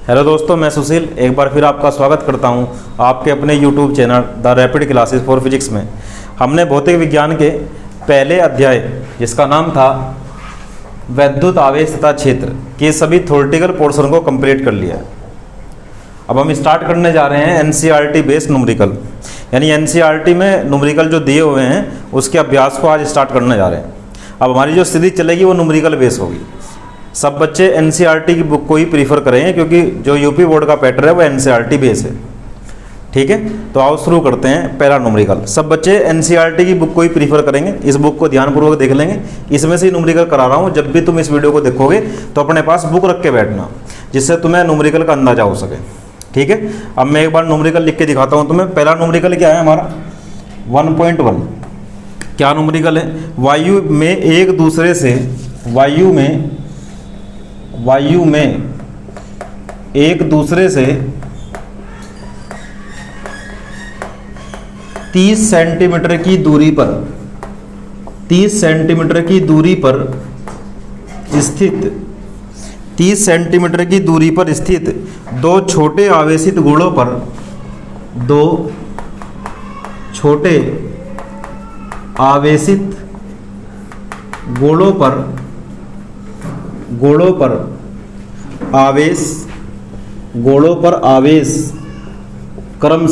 Hello दोस्तों, मैं सुशील एक बार फिर आपका स्वागत करता हूं आपके अपने YouTube channel the rapid classes for physics में। हमने भौतिक विज्ञान के पहले अध्याय जिसका नाम था वैद्युत आवेश तथा क्षेत्र के सभी थ्योरेटिकल पोर्शन को कंप्लीट कर लिया। अब हम स्टार्ट करने जा रहे हैं एनसीईआरटी बेस्ड न्यूमेरिकल, यानी एनसीईआरटी में न्यूमेरिकल जो दिए हुए हैं उसके अभ्यास को आज स्टार्ट करने जा रहे हैं। अब हमारी जो सीरीज चलेगी वो न्यूमेरिकल बेस होगी। सब बच्चे एनसीईआरटी की बुक को ही प्रीफर करेंगे क्योंकि जो यूपी बोर्ड का पैटर्न है वो एनसीईआरटी बेस है। ठीक है, तो आओ शुरू करते हैं पहला न्यूमेरिकल। सब बच्चे एनसीईआरटी की बुक को ही प्रीफर करेंगे, इस बुक को ध्यानपूर्वक देख लेंगे। इसमें से न्यूमेरिकल करा रहा हूँ, जब भी तुम इस वीडियो को देखोगे तो अपने पास बुक रख के बैठना जिससे तुम्हें न्यूमेरिकल का अंदाजा हो सके। ठीक है, अब मैं एक बार न्यूमेरिकल लिख के दिखाता हूँ तुम्हें। पहला न्यूमेरिकल क्या है हमारा 1.1। क्या न्यूमेरिकल है? वायु में एक दूसरे से वायु में एक दूसरे से 30 सेंटीमीटर की दूरी पर 30 सेंटीमीटर की दूरी पर स्थित 30 सेंटीमीटर की दूरी पर स्थित दो छोटे आवेशित गोलों पर दो छोटे आवेशित गोलों पर आवेश क्रम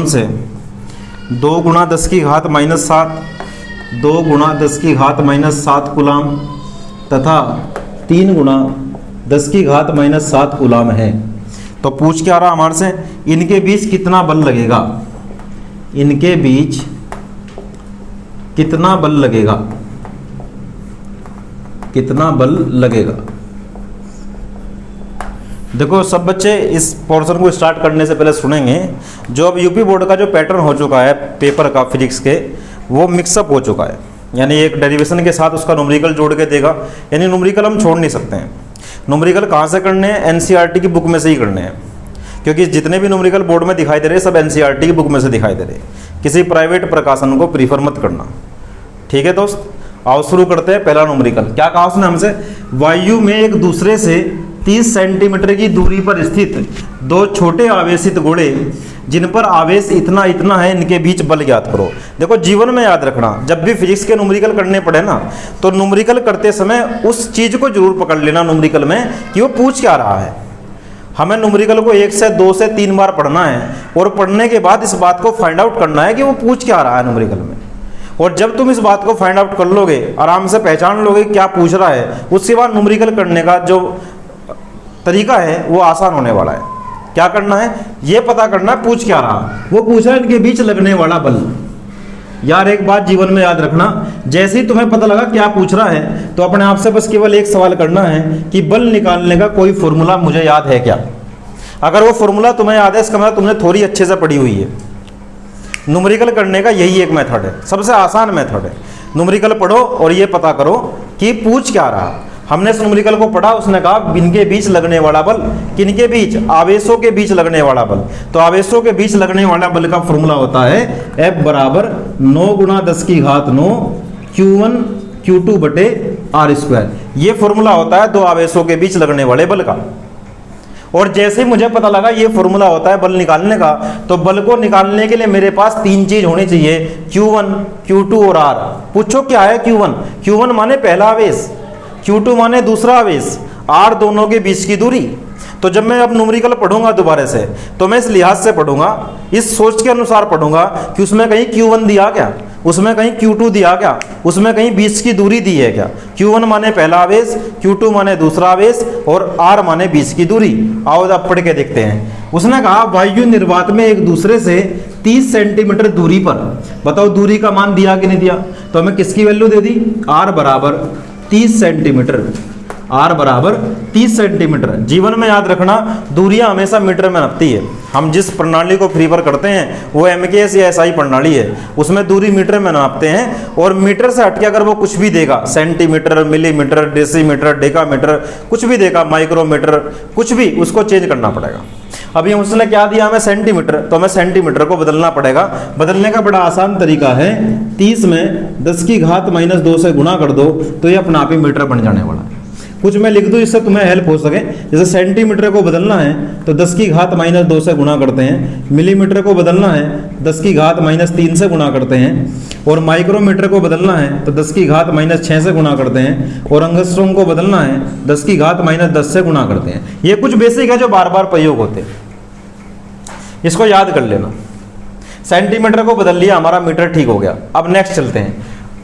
से 2 गुणा 10 की घात माइनस 7 कूलाम तथा 3 गुणा 10 की घात माइनस 7 कूलाम है। तो पूछ क्या रहा हमारे से, इनके बीच कितना बल लगेगा, इनके बीच कितना बल लगेगा, कितना बल लगेगा। देखो सब बच्चे इस पोर्शन को स्टार्ट करने से पहले सुनेंगे, जो अब यूपी बोर्ड का जो पैटर्न हो चुका है पेपर का फिजिक्स के, वो मिक्सअप हो चुका है। यानी एक डेरिवेशन के साथ उसका न्यूमेरिकल जोड़ के देगा, यानी न्यूमेरिकल हम छोड़ नहीं सकते हैं। न्यूमेरिकल कहाँ से करने हैं? एनसीईआरटी की बुक में से ही करने हैं, क्योंकि जितने भी न्यूमेरिकल बोर्ड में दिखाई दे रहे हैं सब एनसीईआरटी की बुक में से दिखाई दे रहे हैं। किसी प्राइवेट प्रकाशन को प्रीफर मत करना। ठीक है दोस्त, आओ शुरू करते हैं पहला न्यूमेरिकल। क्या कहा उसने हमसे? वायु में एक दूसरे से 30 सेंटीमीटर की दूरी पर स्थित दो छोटे आवेशित गोले जिन पर आवेश इतना इतना है, इनके बीच बल ज्ञात करो। देखो जीवन में याद रखना, जब भी फिजिक्स के न्यूमेरिकल करने पड़े ना, तो न्यूमेरिकल करते समय उस चीज को जरूर पकड़ लेना न्यूमेरिकल में कि वो पूछ क्या रहा है। हमें न्यूमेरिकल को 1 से 2 से 3 बार पढ़ना है और पढ़ने के बाद इस बात को फाइंड आउट करना है कि वो पूछ क्या रहा है न्यूमेरिकल में। और जब तुम इस बात को फाइंड आउट कर लोगे, आराम से पहचान लोगे क्या पूछ रहा है, उसके बाद न्यूमेरिकल करने का जो तरीका है वो आसान होने वाला है। क्या करना है? ये पता करना है पूछ क्या रहा। वो पूछ रहा है इनके बीच लगने वाला बल। यार एक बात जीवन में याद रखना, जैसे ही तुम्हें पता लगा क्या पूछ रहा है तो अपने आप से बस केवल एक सवाल करना है कि बल निकालने का कोई फॉर्मूला मुझे याद है क्या। अगर वो फॉर्मूला तुम्हें याद है, इसका मतलब तुमने थोड़ी अच्छे से पढ़ी हुई है। न्यूमेरिकल करने का यही एक मेथड है, सबसे आसान मेथड है। न्यूमेरिकल पढ़ो और ये पता करो कि पूछ क्या रहा। हमने इस न्यूमेरिकल को पढ़ा, उसने कहा इनके बीच लगने वाला बल, किनके बीच? आवेशों के बीच लगने वाला बल। तो आवेशों के बीच लगने वाला बल का फॉर्मूला होता है F बराबर 9 गुणा 10 की घात 9 Q1 Q2 बटे R²। ये फॉर्मूला होता है दो आवेशों के बीच लगने वाले बल का। और जैसे ही मुझे पता लगा ये फॉर्मूला होता है बल निकालने का, तो बल को निकालने के लिए मेरे पास 3 चीज होनी चाहिए, Q1 Q2 और R। पूछो क्या है Q1? Q1 माने पहला आवेश, Q2 माने दूसरा आवेश, R दोनों के बीच की दूरी। तो जब मैं अब न्यूमेरिकल पढ़ूंगा दोबारा से, तो मैं इस लिहाज से पढ़ूंगा, इस सोच के अनुसार पढ़ूंगा कि उसमें कहीं Q1 दिया क्या, उसमें कहीं Q2 दिया क्या, उसमें कहीं बीच की दूरी दी है क्या। Q1 माने पहला आवेश, Q2 माने दूसरा आवेश और R माने बीच की दूरी। आओ अब पढ़ के देखते हैं। उसने कहा वायु निर्वात में एक दूसरे से 30 सेंटीमीटर दूरी पर, बताओ दूरी का मान दिया कि नहीं दिया? तो हमें किसकी वैल्यू दे दी? R बराबर 30 सेंटीमीटर। R बराबर 30 सेंटीमीटर। जीवन में याद रखना, दूरियां हमेशा मीटर में नापती है। हम जिस प्रणाली को प्रीफर करते हैं वो MKS या SI प्रणाली है, उसमें दूरी मीटर में नापते हैं। और मीटर से हटके अगर वो कुछ भी देगा, सेंटीमीटर, मिलीमीटर, डेसीमीटर, डेकामीटर, कुछ भी देगा, माइक्रोमीटर, कुछ भी, उसको चेंज करना पड़ेगा। अभी उसने क्या दिया हमें? सेंटीमीटर, तो हमें सेंटीमीटर को बदलना पड़ेगा। बदलने का बड़ा आसान तरीका है, 30 में 10 की घात माइनस 2 से गुणा कर दो तो ये अपना आप ही मीटर बन जाने वाला है। कुछ मैं लिख दूँ इससे तुम्हें हेल्प हो सके। जैसे सेंटीमीटर को बदलना है तो 10 की घात -2 से गुणा करते हैं, मिलीमीटर को बदलना है 10 की घात -3 से गुणा करते हैं, और माइक्रोमीटर को बदलना है तो 10 की घात -6 से गुणा करते हैं, और अंगस्ट्रोम को बदलना है 10 की घात -10 से गुणा करते हैं। ये कुछ बेसिक है जो बार बार प्रयोग होते हैं, इसको याद कर लेना। सेंटीमीटर को बदल लिया, हमारा मीटर ठीक हो गया। अब नेक्स्ट चलते हैं।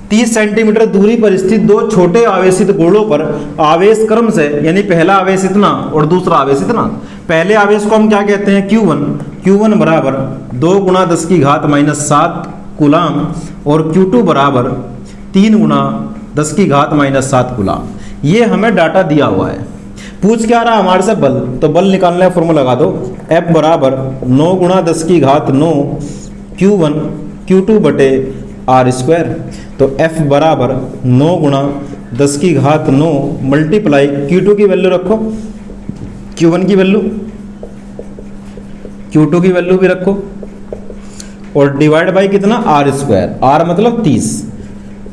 30 सेंटीमीटर दूरी पर स्थित दो छोटे आवेशित गोलों पर आवेश क्रम से, यानी पहला आवेश इतना और दूसरा आवेश इतना। पहले आवेश को हम क्या कहते हैं? Q1 बराबर 2 गुणा 10 की घात -7 कूलाम, और Q2 बराबर 3 गुणा 10 की घात -7 कूलाम। ये हमें डाटा दिया हुआ है। पूछ क्या रहा हमारे से? बल। तो बल निकालने का फॉर्मूला लगा दो। F बराबर 9 गुणा 10 की घात 9 Q1 Q2 बटे R स्क्वायर। तो F बराबर 9 गुणा 10 की घात 9 मल्टीप्लाई Q2 की वैल्यू रखो, Q1 की वैल्यू, Q2 की वैल्यू भी रखो, और डिवाइड बाई कितना? R square. R मतलब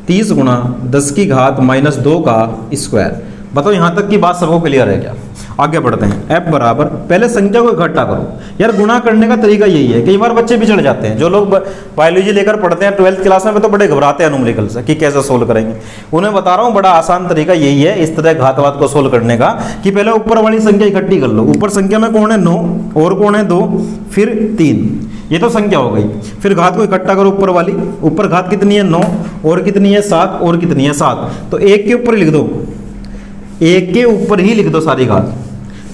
30 गुणा 10 की घात -2 का स्क्वायर। बताओ यहाँ तक की बात सबको क्लियर है क्या? आगे बढ़ते हैं। F बराबर, पहले संख्या को इकट्ठा करो। यार गुणा करने का तरीका यही है। कई बार बच्चे बिछड़ जाते हैं, जो लोग बायोलॉजी लेकर पढ़ते हैं 12th क्लास में तो बड़े घबराते हैं न्यूमेरिकल से कि कैसे सोल्व करेंगे। उन्हें बता रहा हूँ बड़ा आसान तरीका यही है इस तरह घातवाद को सोल्व करने का, कि पहले ऊपर वाली संख्या इकट्ठी कर लो। ऊपर संख्या में कौन है? 9, और कौन है? 2, फिर 3। ये तो संख्या हो गई। फिर घात को इकट्ठा करो ऊपर वाली। ऊपर घात कितनी है? 9, और कितनी है? 7, और कितनी है? 7। तो 1 के ऊपर लिख दो, 1 के ऊपर ही लिख दो सारी घात।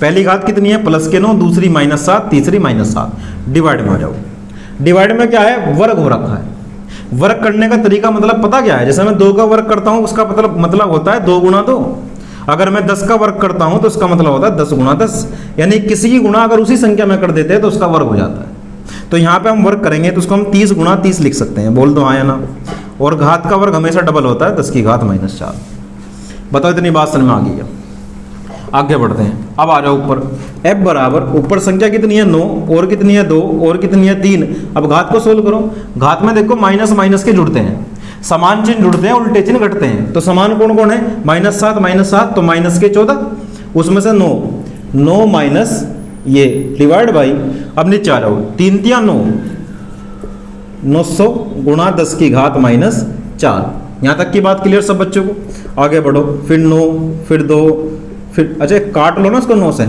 पहली घात कितनी है? +9, दूसरी -7, तीसरी -7। डिवाइड में हो जाओ। डिवाइड में क्या है? वर्ग हो रखा है। वर्ग करने का तरीका मतलब पता क्या है? जैसे मैं 2 का वर्ग करता हूं उसका मतलब होता है 2 गुणा 2। अगर मैं 10 का वर्ग करता हूं तो उसका मतलब होता है 10 गुणा 10। यानी किसी की गुणा अगर उसी संख्या में कर देते हैं तो उसका वर्ग हो जाता है। तो यहाँ पे हम वर्ग करेंगे तो उसको हम 30 गुणा 30 लिख सकते हैं। बोल दो हाँ या ना? और घात का वर्ग हमेशा डबल होता है, 10 की घात -4। बताओ इतनी बात समझ में आ गई है? आगे बढ़ते हैं। अब आ जाओ ऊपर। F बराबर, ऊपर संख्या कितनी है? 9, और कितनी है? 2, और कितनी है? 3। अब घात को सोल्व करो। घात में देखो माइनस माइनस के जुड़ते हैं, समान चिन्ह जुड़ते हैं, उल्टे चिन्ह घटते हैं। तो समान कौन कौन है? -7 तो माइनस के 14, उसमें से 9 माइनस ये डिवाइड बाई, अब नीचे आ जाओ, 3 तिया 9, 900 गुणा 10 की घात -4। यहाँ तक की बात क्लियर सब बच्चों को? आगे बढ़ो। फिर 9, फिर 2, फिर अच्छा काट लो ना उसको 9 से,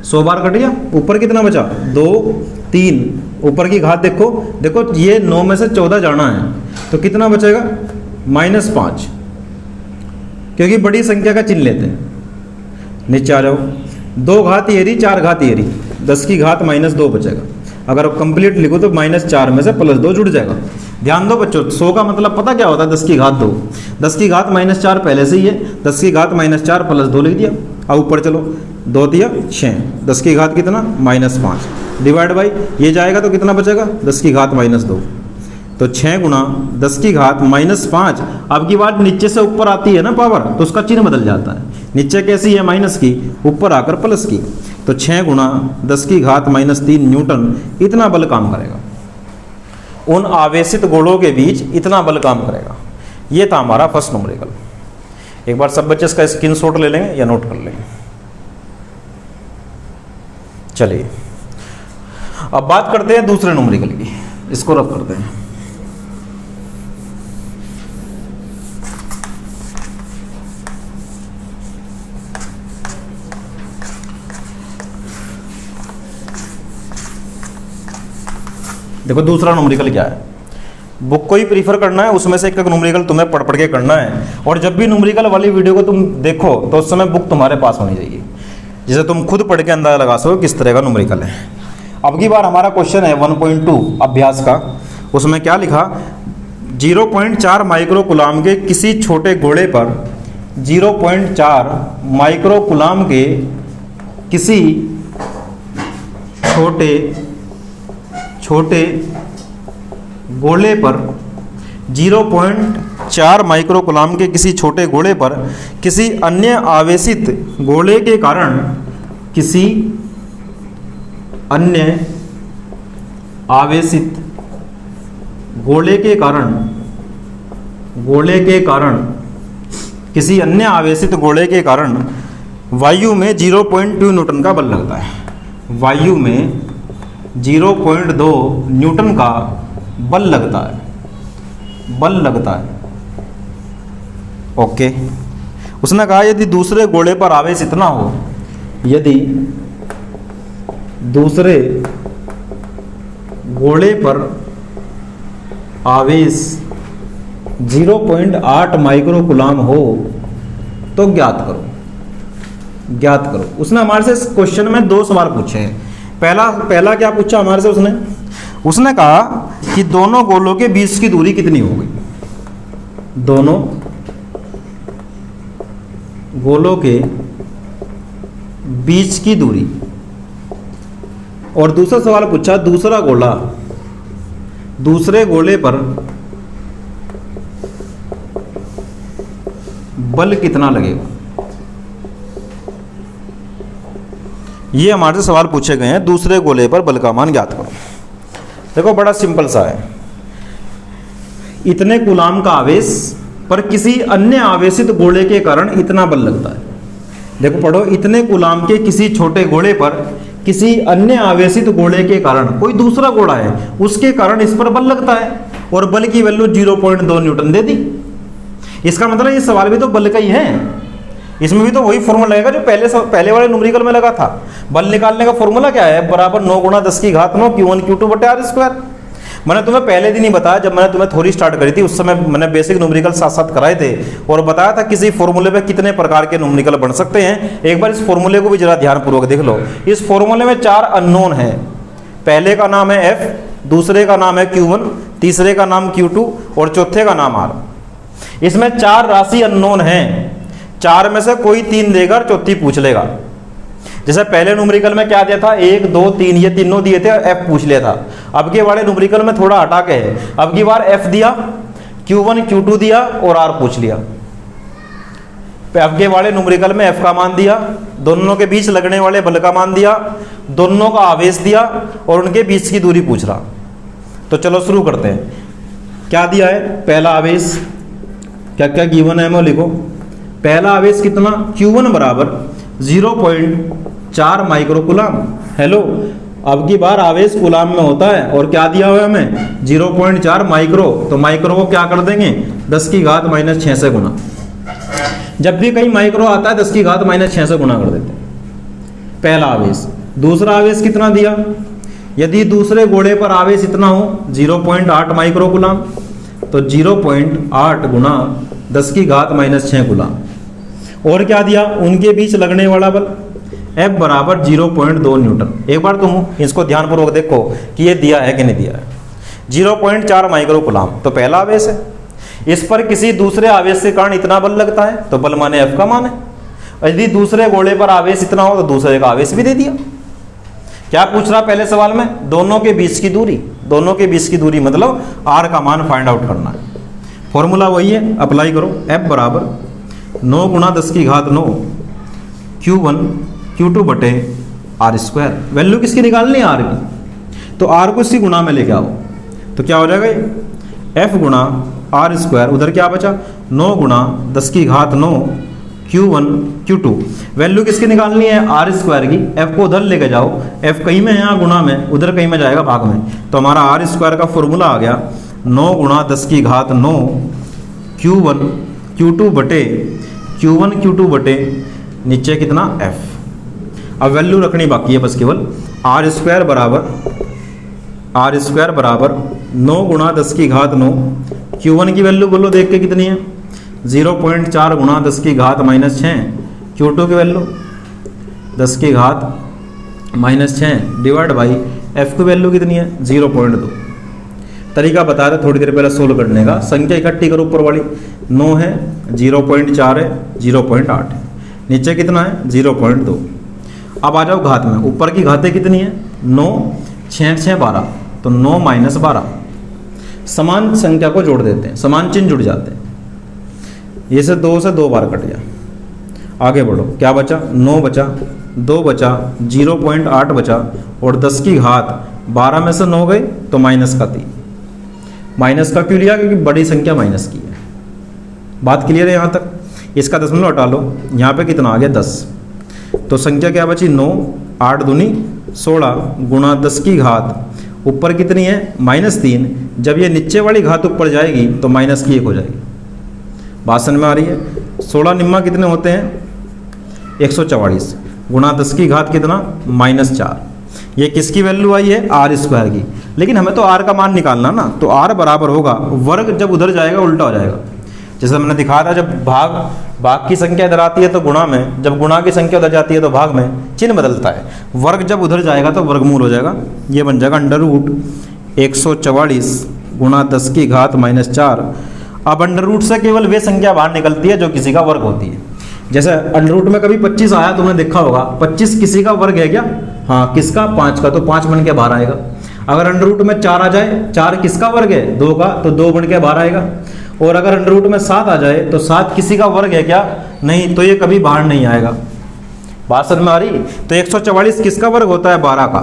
100 बार कट गया। ऊपर कितना बचा? 2, 3। ऊपर की घात देखो, देखो ये 9 में से 14 जाना है तो कितना बचेगा? -5, क्योंकि बड़ी संख्या का चिन्ह लेते हैं। नीचे आ जाओ। 2 घात येरी, 4 घात येरी, 10 की घात -2 बचेगा। अगर कंप्लीट लिखो तो -4 में से +2 जुड़ जाएगा। ध्यान दो बच्चों, 100 का मतलब पता क्या होता है? 10 की घात 2। 10 की घात -4 पहले से ही है, 10 की घात -4 +2 लिख दिया। अब ऊपर चलो, 2 तिया 6, 10 की घात कितना? -5 डिवाइड बाई ये जाएगा तो कितना बचेगा? 10 की घात -2। तो 6 गुणा 10 की घात -5। अब की बात नीचे से ऊपर आती है ना पावर, तो उसका चिन्ह बदल जाता है। नीचे कैसी है? माइनस की, ऊपर आकर प्लस की। तो 6 गुणा 10 की घात -3 न्यूटन इतना बल काम करेगा। उन आवेशित गोलों के बीच इतना बल काम करेगा। ये था हमारा फर्स्ट न्यूमेरिकल। एक बार सब बच्चे इसका स्क्रीनशॉट ले लेंगे या नोट कर लेंगे। चलिए अब बात करते हैं दूसरे न्यूमेरिकल की। इसको रफ करते हैं। देखो दूसरा न्यूमेरिकल क्या है, बुक को ही प्रीफर करना है, उसमें से एक न्यूमेरिकल तुम्हें पढ़ पढ़ के करना है। और जब भी न्यूमेरिकल वाली वीडियो को तुम देखो तो उस समय बुक तुम्हारे पास होनी चाहिए, जिसे तुम खुद पढ़ के अंदाजा लगा सको किस तरह का न्यूमेरिकल है। अब की बार हमारा क्वेश्चन है 1.2 अभ्यास का। उसमें क्या लिखा? 0.4 माइक्रोकुलाम के किसी छोटे गोले पर 0.4 माइक्रोकुलाम के किसी छोटे गोले पर 0.4 माइक्रोकुलाम के किसी छोटे गोले पर किसी अन्य आवेशित गोले के कारण किसी अन्य आवेशित गोले के कारण वायु में 0.2 न्यूटन का बल लगता है। वायु में 0.2 न्यूटन का बल लगता है। ओके, उसने कहा यदि दूसरे गोले पर आवेश इतना हो, यदि दूसरे गोले पर आवेश 0.8 माइक्रो कूलाम हो तो ज्ञात करो। उसने हमारे से इस क्वेश्चन में 2 सवाल पूछे हैं। पहला क्या पूछा हमारे से उसने कहा कि दोनों गोलों के बीच की दूरी कितनी होगी। दोनों गोलों के बीच की दूरी। और दूसरा सवाल पूछा दूसरे गोले पर बल कितना लगेगा। ये हमारे से सवाल पूछे गए हैं, दूसरे गोले पर बल का मान ज्ञात करो। देखो बड़ा सिंपल सा है, इतने कूलाम का आवेश पर किसी अन्य आवेशित गोले के कारण इतना बल लगता है। देखो पढ़ो, इतने कूलाम के किसी छोटे गोले पर किसी अन्य आवेशित गोले के कारण कोई दूसरा गोला है, उसके कारण इस पर बल लगता है और बल की वैल्यू 0.2 न्यूटन दे दी। इसका मतलब ये सवाल भी तो बल का ही है। इसमें भी तो वही फॉर्मूला लगेगा जो पहले वाले न्यूमेरिकल में लगा था। बल निकालने का फॉर्मूला क्या है, बराबर 9 गुणा 10 की घात 9 Q1 Q2 बटे R स्क्वायर। मैंने तुम्हें पहले दिन ही बताया, जब मैंने तुम्हें थोड़ी स्टार्ट करी थी उस समय मैंने बेसिक न्यूमेरिकल साथ साथ कराए थे और बताया था किसी फॉर्मूले पे कितने प्रकार के न्यूमेरिकल बन सकते हैं। एक बार इस फॉर्मूले को भी जरा ध्यानपूर्वक देख लो। इस फॉर्मूले में 4 अननोन है। पहले का नाम है F, दूसरे का नाम है Q1, तीसरे का नाम Q2 और चौथे का नाम R। इसमें 4 राशि अननोन है। 4 में से कोई 3 देगा और चौथी पूछ लेगा। जैसे पहले न्यूमेरिकल में क्या दिया था, 1 2 3 ये तीनों दिए थे और F पूछ लिया था। अब के वाले न्यूमेरिकल में थोड़ा हटा के है, अब की बार F दिया, Q1 Q2 दिया और R पूछ लिया। अब के वाले न्यूमेरिकल में F का मान दिया, दोनों के बीच लगने वाले बल का मान दिया, दोनों का आवेश दिया और उनके बीच की दूरी पूछ रहा। तो चलो शुरू करते हैं। क्या दिया है, पहला आवेश क्या क्या गिवन है, लिखो। पहला आवेश कितना, Q1 बराबर 0.4 माइक्रो कूलाम। हेलो, अब की बार आवेश कूलाम में होता है और क्या दिया हुआ है हमें 0.4 माइक्रो। तो माइक्रो को क्या कर देंगे, 10 की घात -6 से गुना। जब भी कहीं माइक्रो आता है 10 की घात -6 से गुना कर देते हैं। पहला आवेश। दूसरा आवेश कितना दिया, यदि दूसरे गोले पर आवेश इतना हो 0.8 माइक्रो कूलाम, तो 0.8 गुना 10 की घात -6 कूलाम। और क्या दिया, उनके बीच लगने वाला बल F बराबर 0.2 न्यूटन। एक बार तुम इसको ध्यानपूर्वक देखो कि ये दिया है कि नहीं दिया है। 0.4 माइक्रो कूलाम तो पहला आवेश है। इस पर किसी दूसरे आवेश के कारण इतना बल लगता है तो बल माने F का मान है। यदि दूसरे गोले पर आवेश इतना हो तो दूसरे का आवेश भी दे दिया। क्या पूछ रहा पहले सवाल में, दोनों के बीच की दूरी। दोनों के बीच की दूरी मतलब R का मान फाइंड आउट करना है। फॉर्मूला वही है, अप्लाई करो। F बराबर 9 गुणा 10 की घात 9 Q1 Q2 बटे R स्क्वायर। वैल्यू किसकी निकालनी है, R की। तो R को इसकी गुणा में लेके आओ तो क्या हो जाएगा, F गुणा R स्क्वायर। उधर क्या बचा, 9 गुणा 10 की घात 9 Q1 Q2। वैल्यू किसकी निकालनी है, R स्क्वायर की। F को उधर लेके जाओ, F कहीं में है यहाँ गुणा में, उधर कहीं में जाएगा भाग में। तो हमारा R स्क्वायर का फॉर्मूला आ गया 9 गुणा 10 की घात 9 Q1 Q2 बटे नीचे कितना F। अब वैल्यू रखनी बाकी है बस केवल। R स्क्वायर बराबर 9 गुणा 10 की घात 9। Q1 की वैल्यू बोलो देख के कितनी है, 0.4 गुणा 10 की घात -6। Q2 की वैल्यू 10 की घात -6 डिवाइड बाई F की वैल्यू कितनी है 0.2। तरीका बता रहे थोड़ी देर पहले सोल्व करने का। संख्या इकट्ठी करो, ऊपर वाली 9 है, 0.4 है, 0.8 है, नीचे कितना है 0.2। अब आ जाओ घात में। ऊपर की घातें कितनी है 9, 6 6 12, तो 9 - 12। समान संख्या को जोड़ देते हैं, समान चिन्ह जुड़ जाते हैं। ये से 2 बार कट गया। आगे बढ़ो, क्या बचा, 9 बचा, 2 बचा, 0.8 बचा और 10 की घात 12 में से 9 गए तो माइनस का 3। माइनस का क्यों लिया, क्योंकि बड़ी संख्या माइनस की है। बात क्लियर है यहाँ तक। इसका दशमलव हटा लो, यहाँ पे कितना आ गया 10। तो संख्या क्या बची 9, 8 दूनी 16 गुणा 10 की घात ऊपर कितनी है -3। जब ये नीचे वाली घात ऊपर जाएगी तो माइनस की 1 हो जाएगी। बात समझ में आ रही है। 16 निम्मा कितने होते हैं 144 गुणा 10 की घात कितना -4। ये किसकी वैल्यू आई है r² की। लेकिन हमें तो r का मान निकालना ना, तो r बराबर होगा वर्ग जब उधर जाएगा उल्टा हो जाएगा। जैसे मैंने दिखाया था जब भाग की संख्या इधर आती है तो गुणा में, जब गुणा की संख्या उधर जाती है तो भाग में चिन्ह बदलता है। वर्ग जब उधर जाएगा तो वर्गमूल हो जाएगा। ये बन जाएगा √144 गुणा 10 की घात -4। अब अंडर से केवल वे संख्या बाहर निकलती है जो किसी का वर्ग होती है। जैसे अंडर में कभी 25 आया तुमने देखा होगा, 25 किसी का वर्ग है क्या? हाँ, किसका? 5 का, तो 5 बन के बाहर आएगा। अगर अंडर में 4 आ जाए, 4 किसका वर्ग है? 2 का, तो 2 बन के बाहर आएगा। और अगर अंडर में 7 आ जाए तो 7 किसी का वर्ग है क्या? नहीं, तो ये कभी बाहर नहीं आएगा। बात समझ में आ रही? तो 144 किसका वर्ग होता है? 12 का।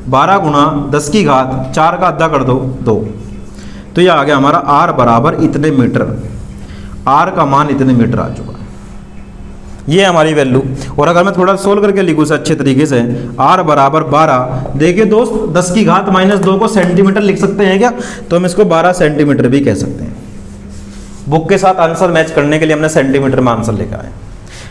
12 गुणा 10 की घात 4 का आधा कर दो 2। तो ये आ गया हमारा r बराबर इतने मीटर। r का मान इतने मीटर आ चुका है, ये हमारी वैल्यू। और अगर मैं थोड़ा सोल्व करके लिखूँ से अच्छे तरीके से, r बराबर 12। देखिए दोस्त, 10 की घात -2 को सेंटीमीटर लिख सकते हैं क्या? तो हम इसको 12 सेंटीमीटर भी कह सकते हैं। बुक के साथ आंसर मैच करने के लिए हमने सेंटीमीटर में आंसर लिखा है।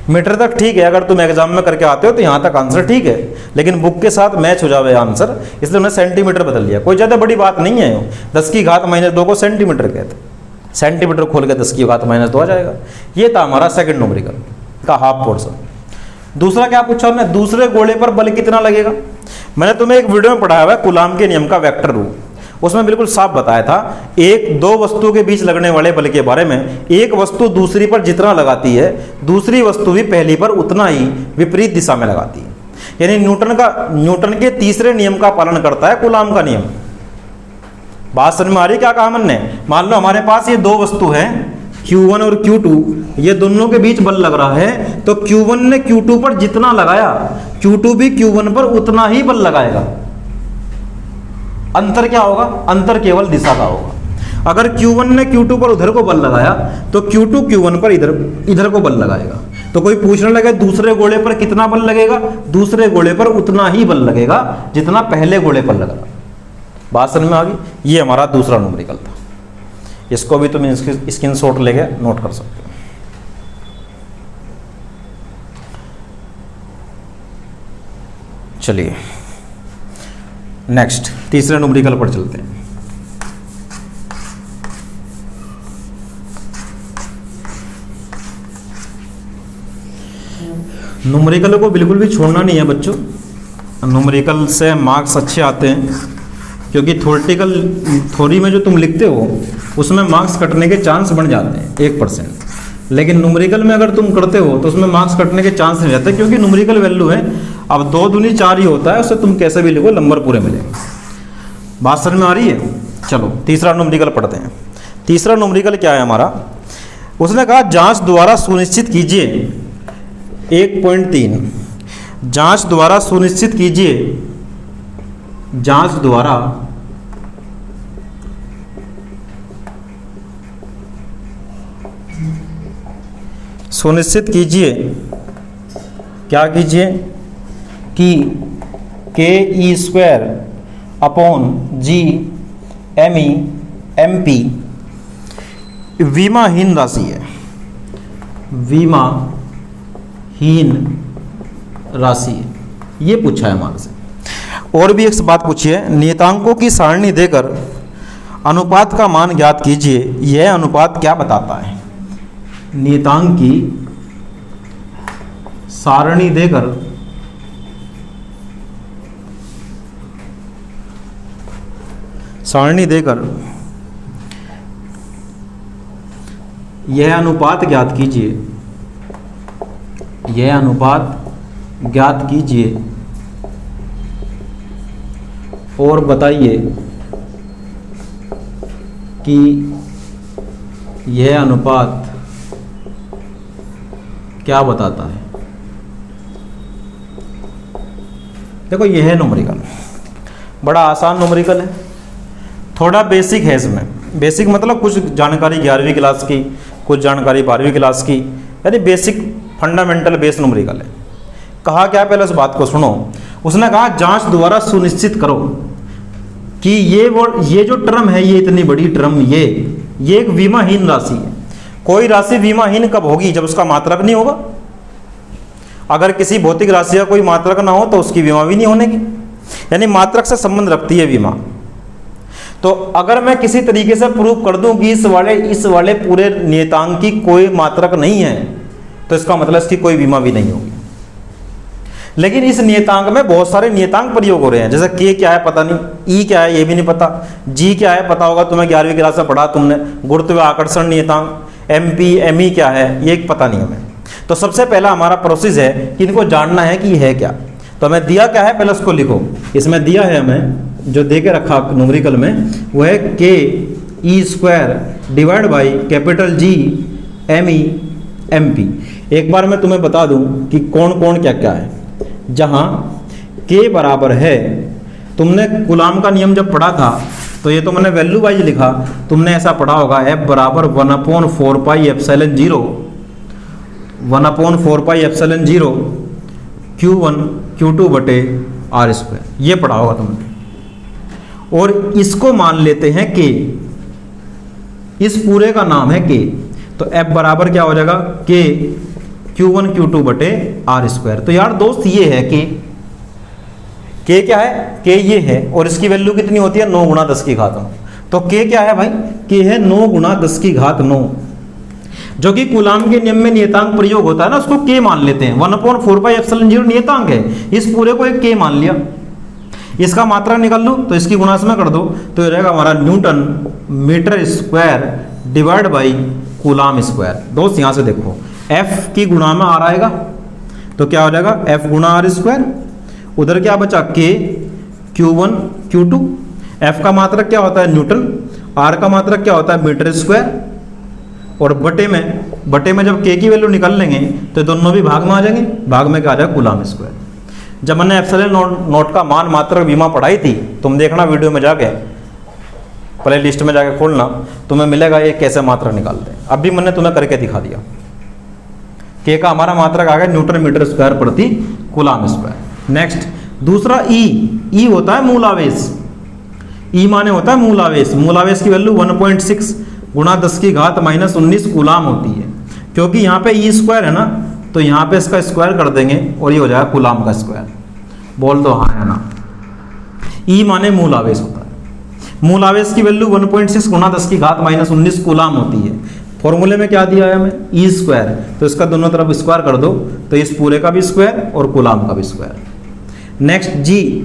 मीटर तक ठीक है, अगर तुम एग्जाम में करके आते हो तो यहाँ तक आंसर ठीक है, लेकिन बुक के साथ मैच हो जावे आंसर, इसलिए हमने सेंटीमीटर बदल लिया। कोई ज़्यादा बड़ी बात नहीं है। 10 की घात -2 को सेंटीमीटर कहते हैं। सेंटीमीटर खोल के 10 की घात -2 आ जाएगा। ये था हमारा सेकंड न्यूमेरिकल का हाफ पोर्शन। दूसरा क्या पूछा हमने? दूसरे गोले पर बल कितना लगेगा। मैंने तुम्हें एक वीडियो में पढ़ाया हुआ है कूलाम के नियम का वेक्टर रूल, उसमें बिल्कुल साफ बताया था दो वस्तुओं के बीच लगने वाले बल के बारे में। एक वस्तु दूसरी पर जितना लगाती है, दूसरी वस्तु भी पहली पर उतना ही विपरीत दिशा में लगाती है। यानी न्यूटन के तीसरे नियम का पालन करता है कूलाम का नियम। बात समझ में आ रही? क्या कहा हमने? मान लो हमारे पास ये दो वस्तु हैं Q1 और Q2, ये दोनों के बीच बल लग रहा है, तो Q1 ने Q2 पर जितना लगाया, Q2 भी Q1 पर उतना ही बल लगाएगा। अंतर क्या होगा? अंतर केवल दिशा का होगा। अगर Q1 ने Q2 पर उधर को बल लगाया तो Q2 Q1 पर इधर को बल लगाएगा। तो कोई पूछने लगे दूसरे गोले पर कितना बल लगेगा? दूसरे गोले पर उतना ही बल लगेगा जितना पहले गोले पर लगा। बात समझ में आ गई? ये हमारा दूसरा न्यूमेरिकल था। इसको भी तुम स्क्रीनशॉट लेके नोट कर सकते हो। चलिए नेक्स्ट तीसरे न्यूमेरिकल पर चलते हैं। न्यूमेरिकल को बिल्कुल भी छोड़ना नहीं है बच्चों। न्यूमेरिकल से मार्क्स अच्छे आते हैं, क्योंकि थ्योरी में जो तुम लिखते हो उसमें मार्क्स कटने के चांस बढ़ जाते हैं 1%। लेकिन न्यूमेरिकल में अगर तुम करते हो तो उसमें मार्क्स कटने के चांस नहीं रहते, क्योंकि न्यूमेरिकल वैल्यू है। अब 2 दूनी 4 ही होता है, उससे तुम कैसे भी लिखो नंबर पूरे मिलेंगे। बात समझ में आ रही है? चलो तीसरा न्यूमेरिकल पढ़ते हैं। तीसरा न्यूमेरिकल क्या है हमारा? उसने कहा जांच द्वारा सुनिश्चित कीजिए 1.3 जांच द्वारा सुनिश्चित कीजिए, जांच द्वारा सुनिश्चित कीजिए, क्या कीजिए कि ke²/g/mE/mp विमाहीन राशि है। विमाहीन राशि है, ये पूछा है हमारे से। और भी एक बात पूछिए, नियतांकों की सारणी देकर अनुपात का मान ज्ञात कीजिए, यह अनुपात क्या बताता है? नियतांक की सारणी देकर यह अनुपात ज्ञात कीजिए, यह अनुपात ज्ञात कीजिए और बताइए कि यह अनुपात क्या बताता है। देखो यह है न्यूमेरिकल, बड़ा आसान न्यूमेरिकल है, थोड़ा बेसिक है इसमें। बेसिक मतलब कुछ जानकारी 11वीं क्लास की, कुछ जानकारी 12वीं क्लास की, यानी बेसिक फंडामेंटल बेस न्यूमेरिकल है। कहा क्या, पहले उस बात को सुनो। उसने कहा जांच द्वारा सुनिश्चित करो कि ये जो टर्म है, ये इतनी बड़ी टर्म, ये एक विमाहीन राशि है। कोई राशि विमाहीन कब होगी, जब उसका मात्रक नहीं होगा। अगर किसी भौतिक राशि का कोई मात्रक ना हो तो उसकी विमा भी नहीं होने की, यानी मात्रक से संबंध रखती है विमा। तो अगर मैं किसी तरीके से प्रूव कर दूं कि इस वाले पूरे नियतांक की कोई मात्रक नहीं है, तो इसका मतलब इसकी कोई विमा भी नहीं होगी। लेकिन इस नियतांक में बहुत सारे नियतांक प्रयोग हो रहे हैं, जैसे के क्या है पता नहीं, ई क्या है ये भी नहीं पता, जी क्या है पता होगा तुम्हें, 11वीं क्लास में पढ़ा तुमने, गुरुत्व आकर्षण नियतांक, एमपी एमई क्या है ये पता नहीं हमें। तो सबसे पहला हमारा प्रोसेस है कि इनको जानना है कि ये है क्या। तो हमें दिया क्या है, पहले उसको लिखो। इसमें दिया है हमें, जो दे के रखा न्यूमेरिकल में, वो है K E square divide by capital G M E M P. एक बार मैं तुम्हें बता दूं कि कौन कौन क्या क्या है। जहां के बराबर है, तुमने कूलाम का नियम जब पढ़ा था तो ये तो मैंने वैल्यू वाइज लिखा, तुमने ऐसा पढ़ा होगा एफ बराबर 1/4 pi epsilon 0 1/4 pi epsilon 0 Q1 Q2 बटे आर स्क्वायर, ये पढ़ा होगा तुमने। और इसको मान लेते हैं के, इस पूरे का नाम है के। तो F बराबर क्या हो जाएगा, के Q1 Q2 बटे आर स्क्वायर। तो यार दोस्त ये है के क्या है, के ये है, और इसकी वैल्यू कितनी होती है 9 गुणा 10 की घात 9। तो के क्या है भाई, के है 9 गुणा 10 की घात 9, जो कि कूलाम के नियम में नियतांक प्रयोग होता है ना, उसको के मान लेते हैं। 1/4 पाई एप्सिलॉन 0 नियतांक है, इस पूरे को एक के मान लिया। इसका मात्रा निकाल लो तो इसकी गुणा में कर दो, तो ये रहेगा हमारा newton meter square divide by coulomb square. दोस्त यहां से देखो, एफ की गुणा में आर आएगा तो क्या हो जाएगा, एफ गुणा आर स्क्वायर। उधर क्या बचा, के Q1 Q2। एफ का मात्रक क्या होता है न्यूटन, आर का मात्रक क्या होता है मीटर स्क्वायर, और बटे में जब के की वैल्यू निकाल लेंगे तो दोनों भी भाग में आ जाएंगे, भाग में क्या आ जाएगा कूलाम स्क्वायर। जब मैंने एप्सिलॉन नॉट का मान मात्रक विमा पढ़ाई थी, तुम देखना वीडियो में जाके, प्ले लिस्ट में जाके खोलना, तुम्हें मिलेगा ये कैसे मात्रक निकालते हैं। अभी मैंने तुम्हें करके दिखा दिया। के का हमारा मात्रक आ गया न्यूटन मीटर स्क्वायर प्रति कूलाम स्क्वायर। नेक्स्ट दूसरा ई होता है मूल आवेश। ई माने होता है मूल आवेश। मूल आवेश की वैल्यू 1.6 गुणा 10 की घात -19 कूलाम होती है। क्योंकि यहाँ पे ई स्क्वायर है ना, तो यहाँ पे इसका स्क्वायर कर देंगे और ये हो जाएगा कूलाम का स्क्वायर। बोल दो हाँ है ना। ई माने मूल आवेश होता है। मूल आवेश की वैल्यू 1.6 गुणा 10 की घात -19 कूलाम होती है। फॉर्मूले में क्या दिया है हमें, ई स्क्वायर, तो इसका दोनों तरफ स्क्वायर कर दो, तो इस पूरे का भी स्क्वायर और कूलाम का भी स्क्वायर। नेक्स्ट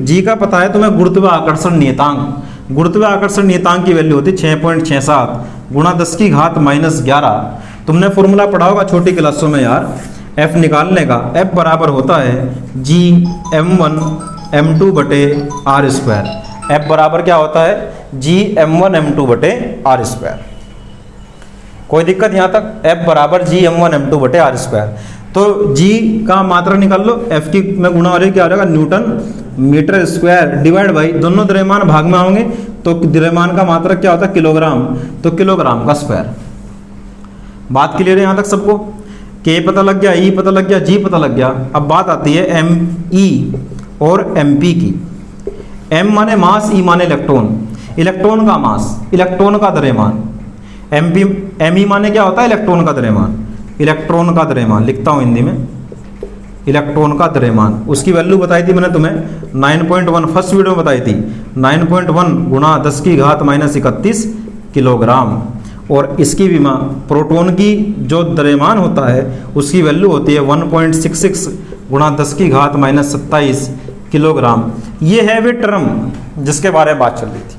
जी का पता है तुम्हें गुरुत्व आकर्षण नियतांक। गुरुत्व आकर्षण नियतांक की वैल्यू होती है 6.67 गुणा 10 की घात -11। तुमने फॉर्मूला पढ़ा होगा छोटी क्लासों में यार, एफ निकालने का। एफ बराबर होता है जी m1 m2 बटे आर स्क्वायर। एफ बराबर क्या होता है, जी m1 m2 बटे आर स्क्वायर। कोई दिक्कत यहाँ तक, एफ बराबर जी m1 m2 बटे आर स्क्वायर। तो जी का मात्रा निकाल लो, एफ की में गुणा हो रही क्या हो जाएगा, newton meter square divide by, दोनों द्रव्यमान भाग में होंगे तो द्रव्यमान का मात्रा क्या होता है किलोग्राम, तो किलोग्राम का स्क्वायर। बात क्लियर है यहाँ तक सबको। के पता लग गया, ई पता लग गया, जी पता लग गया। अब बात आती है एम ई और एम पी की। एम माने मास, ई माने इलेक्ट्रॉन। इलेक्ट्रॉन का मास, इलेक्ट्रॉन का द्रव्यमान। एम ई माने क्या होता है, इलेक्ट्रॉन का द्रव्यमान। इलेक्ट्रॉन का द्रव्यमान लिखता हूँ हिंदी में, इलेक्ट्रॉन का द्रव्यमान। उसकी वैल्यू बताई थी मैंने तुम्हें 9.1 फर्स्ट वीडियो में बताई थी, 9.1 गुणा 10 की घात -31 किलोग्राम। और इसकी विमा प्रोटॉन की जो द्रव्यमान होता है उसकी वैल्यू होती है 1.66 गुणा 10 की घात -27 किलोग्राम। ये है वे टर्म जिसके बारे में बात चल रही थी।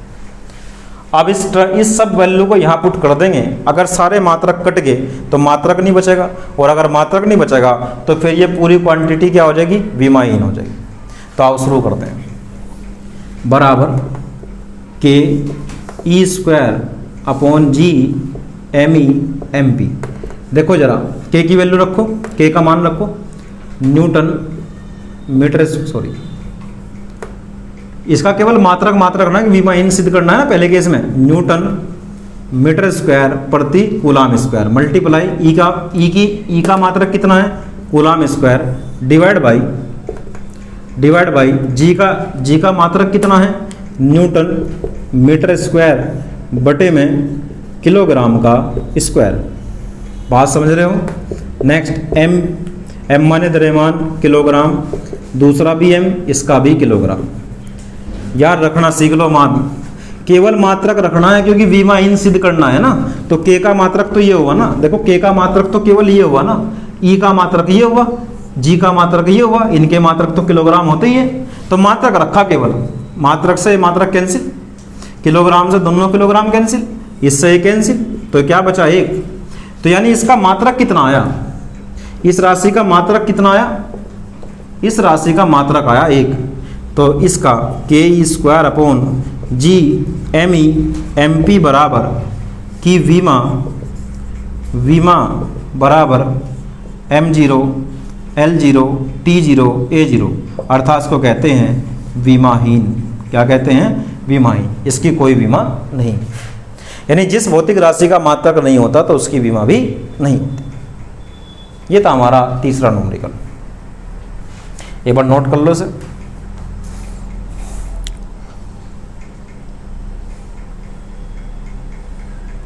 अब इस सब वैल्यू को यहाँ पुट कर देंगे। अगर सारे मात्रक कट गए तो मात्रक नहीं बचेगा, और अगर मात्रक नहीं बचेगा तो फिर ये पूरी क्वांटिटी क्या हो जाएगी, विमाहीन हो जाएगी। तो आओ शुरू करते हैं। बराबर K E square upon G M E M P. देखो जरा, के की वैल्यू रखो, के का मान रखो, न्यूटन मीटर, सॉरी इसका केवल मात्रक रखना है, विमाहीन सिद्ध करना है ना पहले केस में। न्यूटन मीटर स्क्वायर प्रति कूलाम स्क्वायर मल्टीप्लाई ई का मात्रक कितना है कूलाम स्क्वायर डिवाइड बाई जी का मात्रक कितना है न्यूटन मीटर स्क्वायर बटे में किलोग्राम का स्क्वायर। बात समझ रहे हो। नेक्स्ट एम माने द्रव्यमान किलोग्राम, दूसरा भी एम, इसका भी किलोग्राम। यार रखना सीख लो, केवल मात्रक रखना है क्योंकि वी मा इन सिद्ध करना है ना। तो के का मात्रक तो ये हुआ ना, देखो के का मात्रक तो केवल ये हुआ ना, ई का मात्रक ये हुआ, जी का मात्रक ये हुआ, इनके मात्रक तो किलोग्राम होते ही है। तो मात्रक रखा, केवल मात्रक से मात्रक कैंसिल, किलोग्राम से दोनों किलोग्राम कैंसिल, इससे ये कैंसिल, तो क्या बचा एक। तो यानी इसका मात्रक कितना आया, इस राशि का मात्रक कितना आया, इस राशि का मात्रक आया एक। तो इसका K E square upon G M E M P बराबर की वीमा बराबर M zero L zero T zero A zero, अर्थात इसको कहते हैं विमाहीन। क्या कहते हैं, विमाहीन। इसकी कोई विमा नहीं, यानी जिस भौतिक राशि का मात्रक नहीं होता तो उसकी विमा भी नहीं होती। ये था हमारा तीसरा न्यूमेरिकल, एक बार नोट कर लो इसे।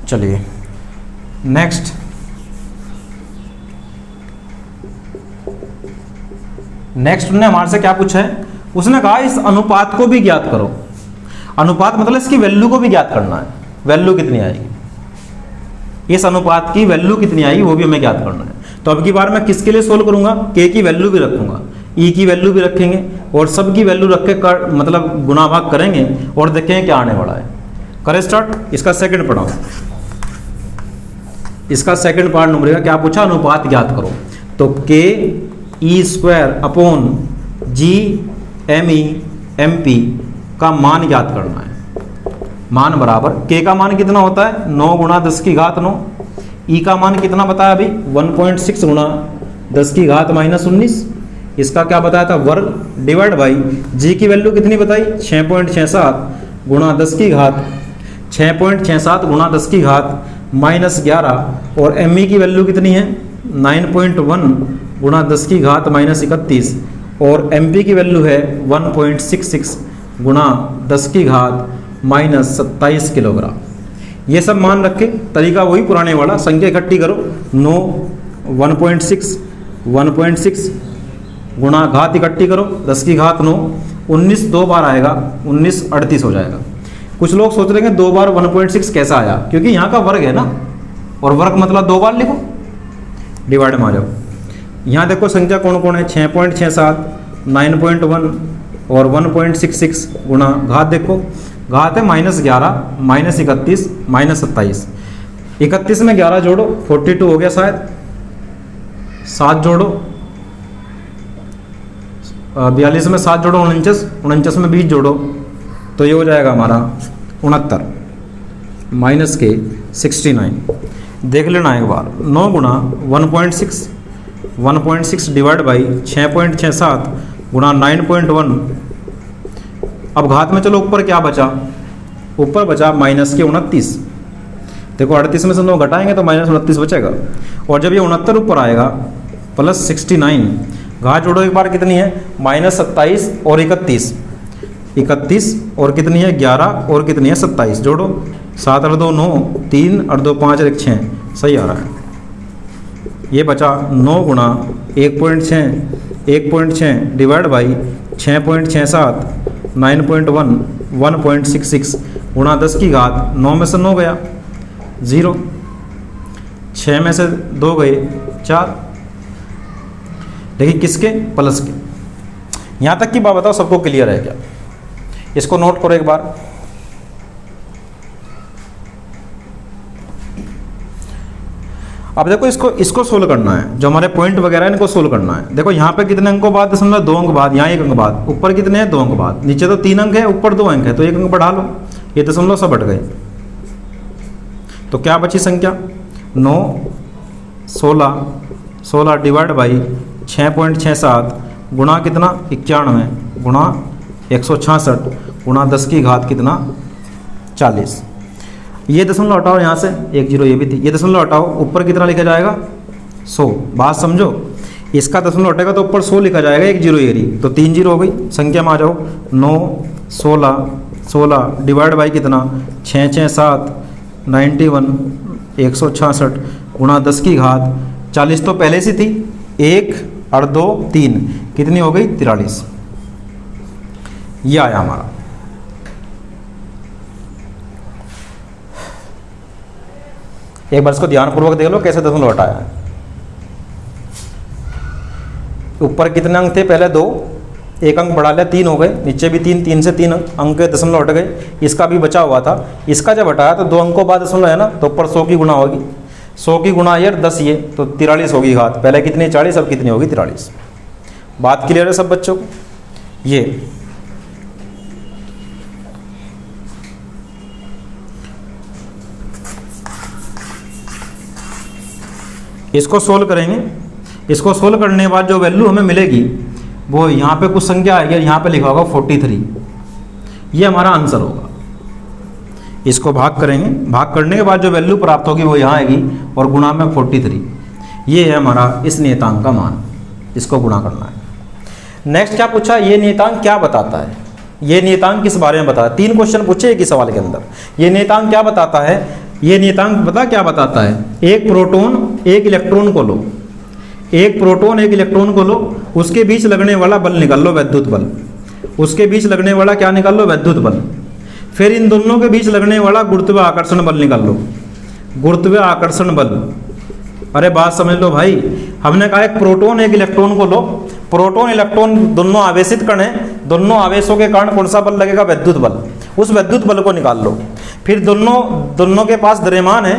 चलिए नेक्स्ट उन्होंने हमारे से क्या पूछा है, उसने कहा इस अनुपात को भी ज्ञात करो। अनुपात मतलब इसकी वैल्यू को भी ज्ञात करना है, वैल्यू कितनी आएगी, इस अनुपात की वैल्यू कितनी आएगी वो भी हमें ज्ञात करना है। तो अब की बार मैं किसके लिए सोल्व करूंगा, के की वैल्यू भी रखूंगा, ई की वैल्यू भी रखेंगे और सब की वैल्यू रख के मतलब गुणा भाग करेंगे और देखेंगे क्या आने वाला है। करें स्टार्ट। इसका सेकंड पढ़ाओ, इसका सेकंड पार्ट नंबर का क्या पूछा, अनुपात ज्ञात करो। तो K E square upon G M E M P का मान ज्ञात करना है। मान बराबर के का मान कितना होता है 9 गुणा 10 की घात 9, ई का मान कितना बताया अभी 1.6 गुणा 10 की घात -19, इसका क्या बताया था वर्ग, डिवाइड बाई जी की वैल्यू कितनी बताई 6.67 गुणा 10 की घात 6.67 गुणा 10 की घात -11 और एम ई की वैल्यू कितनी है 9.1 गुणा 10 की घात -31 और एम पी की वैल्यू है 1.66 गुणा 10 की घात -27 किलोग्राम। ये सब मान रखे, तरीका वही पुराने वाला, संख्या इकट्ठी करो 9 1.6 गुणा घात इकट्ठी करो 10 की घात 9, 19 दो बार आएगा 19 38 हो जाएगा। कुछ लोग सोच रहे हैं 2 बार 1.6 कैसा आया, क्योंकि यहाँ का वर्ग है ना, और वर्ग मतलब 2 बार लिखो, डिवाइड में आ जाओ। यहाँ देखो संख्या कौन कौन है 6.67 9.1 और 1.66 गुणा घात, देखो घात है -11 -31 -27, 31 में 11 जोड़ो 42 हो गया शायद, 7 जोड़ो 42 में 7 जोड़ो 49 में 20 जोड़ो तो ये हो जाएगा हमारा 69 माइनस के 69। देख लेना एक बार 9 गुणा 1.6 डिवाइड बाई 6.67 गुणा 9.1। अब घात में चलो ऊपर क्या बचा, ऊपर बचा -29। देखो 38 में से 9 घटाएंगे तो -29 बचेगा, और जब ये 69 ऊपर आएगा +69, घात जोड़ो एक बार कितनी है -27 और 31 और कितनी है 11 और कितनी है 27, जोड़ो 7 और 2 9, 3 और 2 5 और 1 6, सही आ रहा है। ये बचा 9 गुणा 1.6 डिवाइड बाई 6.67 9.1 1.66 गुणा 10 की घात 9 में से 9 गया 0, 6 में से 2 गए 4, देखिए किसके प्लस के। यहाँ तक की बात बताओ सबको क्लियर है क्या, इसको नोट करो एक बार। अब देखो इसको सोल्व करना है, जो हमारे पॉइंट वगैरह इनको सोल्व करना है। देखो यहाँ पे कितने अंकों बाद, 2 अंक बाद, यहाँ 1 अंक बाद, ऊपर कितने हैं 2 अंक बाद, नीचे तो 3 अंक है ऊपर 2 अंक है, तो 1 अंक बढ़ा लो, ये दशमलव सब हट गए। तो क्या बची संख्या 9 16 डिवाइड बाई 6.67 गुणा कितना 91 गुणा 166 गुणा 10 की घात कितना 40। ये दशमलव हटाओ यहाँ से, 1 जीरो ये भी थी, ये दशमलव हटाओ, ऊपर कितना लिखा जाएगा 100। बात समझो, इसका दशमलव हटेगा तो ऊपर 100 लिखा जाएगा, 1 जीरो ये रही, तो 3 जीरो हो गई। संख्या में आ जाओ, 9 16 16 डिवाइड बाई कितना 6 6 7 91 166 गुणा 10 की घात 40 तो पहले से थी, 1 और 2 3 कितनी हो गई 43। ये आया हमारा। एक बार इसको ध्यानपूर्वक देख लो कैसे दशमलव हटाया है। ऊपर कितने अंक थे, पहले 2, एक अंक बढ़ा लिया 3 हो गए, नीचे भी 3, 3 से 3 अंक के दशमलव हट गए। इसका भी बचा हुआ था, इसका जब हटाया तो 2 अंकों बाद दशमलव है ना, तो ऊपर 100 की गुणा होगी, 100 की गुणा यार 10 ये तो 43 होगी घात। पहले कितनी 40, अब कितनी होगी 43। बात क्लियर है सब बच्चों को? ये इसको सोल्व करेंगे। इसको सोल्व करने के बाद जो वैल्यू हमें मिलेगी वो यहाँ पे कुछ संख्या आएगी, यहाँ पे लिखा होगा 43, ये हमारा आंसर होगा। इसको भाग करेंगे, भाग करने के बाद जो वैल्यू प्राप्त होगी वो यहाँ आएगी और गुणा में 43, ये है हमारा इस नियतांक का मान, इसको गुणा करना है। नेक्स्ट क्या पूछा, ये नियतांक क्या बताता है, ये नियतांक किस बारे में बताता है। 3 क्वेश्चन पूछे एक ही सवाल के अंदर। ये नियतांक क्या बताता है, ये नियतांक बता क्या बताता है, एक प्रोटॉन एक इलेक्ट्रॉन को लो, एक प्रोटॉन एक इलेक्ट्रॉन को लो, उसके बीच लगने वाला बल निकाल लो, विद्युत बल। उसके बीच लगने वाला क्या निकाल लो, विद्युत बल। फिर इन दोनों के बीच लगने वाला गुरुत्वाकर्षण बल निकाल लो, गुरुत्वाकर्षण बल। अरे बात समझ लो भाई, हमने कहा एक प्रोटॉन एक इलेक्ट्रॉन को लो, प्रोटॉन इलेक्ट्रॉन दोनों आवेशित कण हैं, दोनों आवेशों के कारण कौन सा बल लगेगा, विद्युत बल। उस विद्युत बल को निकाल लो। फिर दोनों के पास द्रव्यमान है,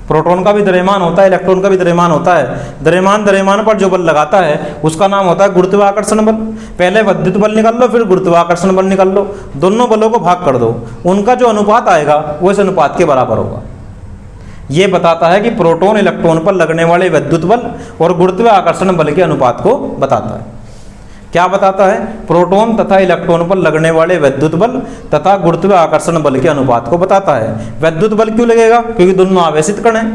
प्रोटॉन का भी द्रव्यमान होता है, इलेक्ट्रॉन का भी द्रव्यमान होता है। द्रव्यमान पर जो बल लगाता है उसका नाम होता है गुरुत्वाकर्षण बल। पहले विद्युत बल निकाल लो, फिर गुरुत्वाकर्षण बल निकाल लो, दोनों बलों को भाग कर दो, उनका जो अनुपात आएगा वो इस अनुपात के बराबर होगा। ये बताता है कि प्रोटॉन इलेक्ट्रॉन पर लगने वाले विद्युत बल और गुरुत्वाकर्षण बल के अनुपात को बताता है। क्या बताता है, प्रोटॉन तथा इलेक्ट्रॉन पर लगने वाले विद्युत बल तथा गुरुत्वाकर्षण बल के अनुपात को बताता है। विद्युत बल क्यों लगेगा, क्योंकि दोनों आवेशित कण हैं,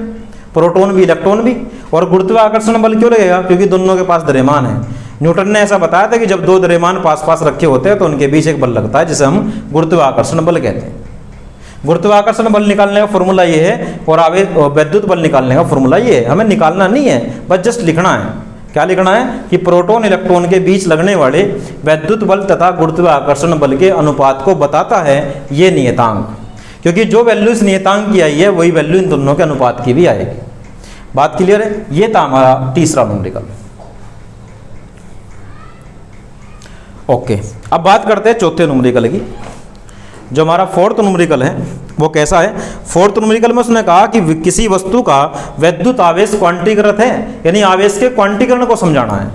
प्रोटॉन भी इलेक्ट्रॉन भी। और गुरुत्वाकर्षण बल क्यों लगेगा, क्योंकि दोनों के पास द्रव्यमान है। न्यूटन ने ऐसा बताया था कि जब 2 द्रव्यमान पास पास रखे होते हैं तो उनके बीच एक बल लगता है, जिसे हम गुरुत्वाकर्षण बल कहते हैं। गुरुत्वाकर्षण बल निकालने का फॉर्मूला ये है और विद्युत बल निकालने का फॉर्मूला ये है। हमें निकालना नहीं है, बस जस्ट लिखना है। क्या लिखना है कि प्रोटॉन इलेक्ट्रॉन के बीच लगने वाले विद्युत बल तथा गुरुत्वाकर्षण बल के अनुपात को बताता है ये नियतांक, क्योंकि जो वैल्यू इस नियतांक की आई है वही वैल्यू इन दोनों के अनुपात की भी आएगी। बात क्लियर है? ये था हमारा तीसरा न्यूमेरिकल। ओके, अब बात करते हैं चौथे न्यूमेरिकल की। जो हमारा फोर्थ न्यूमेरिकल है वो कैसा है। फोर्थ न्यूमेरिकल में उसने कहा कि किसी वस्तु का विद्युत आवेश क्वांटीकृत है, यानी आवेश के क्वांटीकरण को समझाना है।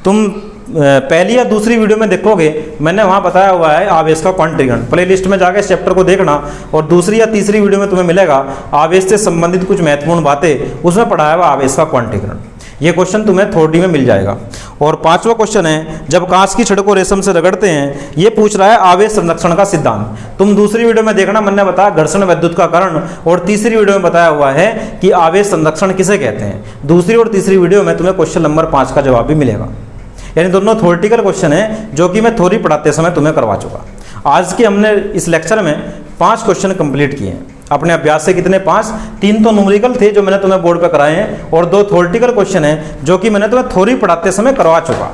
तुम पहली या दूसरी वीडियो में देखोगे, मैंने वहाँ बताया हुआ है आवेश का क्वांटीकरण। प्लेलिस्ट में जाके इस चैप्टर को देखना, और दूसरी या तीसरी वीडियो में तुम्हें मिलेगा आवेश से संबंधित कुछ महत्वपूर्ण बातें, उसमें पढ़ाया हुआ आवेश का क्वांटीकरण। ये क्वेश्चन तुम्हें थोड़ी में मिल जाएगा। और 5वां क्वेश्चन है, जब कांच की छड़ को रेशम से रगड़ते हैं, ये पूछ रहा है आवेश संरक्षण का सिद्धांत। तुम दूसरी वीडियो में देखना, मैंने बताया घर्षण विद्युत का कारण, और तीसरी वीडियो में बताया हुआ है कि आवेश संरक्षण किसे कहते हैं। दूसरी और तीसरी वीडियो में तुम्हें क्वेश्चन नंबर 5 का जवाब भी मिलेगा। यानी दोनों थ्योरेटिकल क्वेश्चन है जो कि मैं थ्योरी पढ़ाते समय तुम्हें करवा चुका। आज की हमने इस लेक्चर में 5 क्वेश्चन कंप्लीट किए हैं अपने अभ्यास से। कितने? 5। 3 तो न्यूमेरिकल थे जो मैंने तुम्हें बोर्ड पर कराए हैं, और 2 थ्योरेटिकल क्वेश्चन हैं जो कि मैंने तुम्हें थ्योरी पढ़ाते समय करवा चुका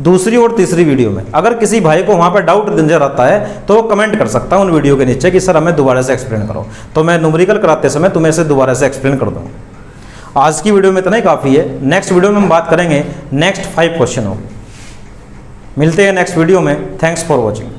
दूसरी और तीसरी वीडियो में। अगर किसी भाई को वहाँ पर डाउट नजर आता है तो वो कमेंट कर सकता है उन वीडियो के नीचे कि सर हमें दोबारा से एक्सप्लेन करो, तो मैं न्यूमेरिकल कराते समय तुम्हें इसे दोबारा से एक्सप्लेन कर दूँगा। आज की वीडियो में इतना ही काफ़ी है। नेक्स्ट वीडियो में हम बात करेंगे नेक्स्ट 5 क्वेश्चन होगी। मिलते हैं नेक्स्ट वीडियो में। Thanks for watching.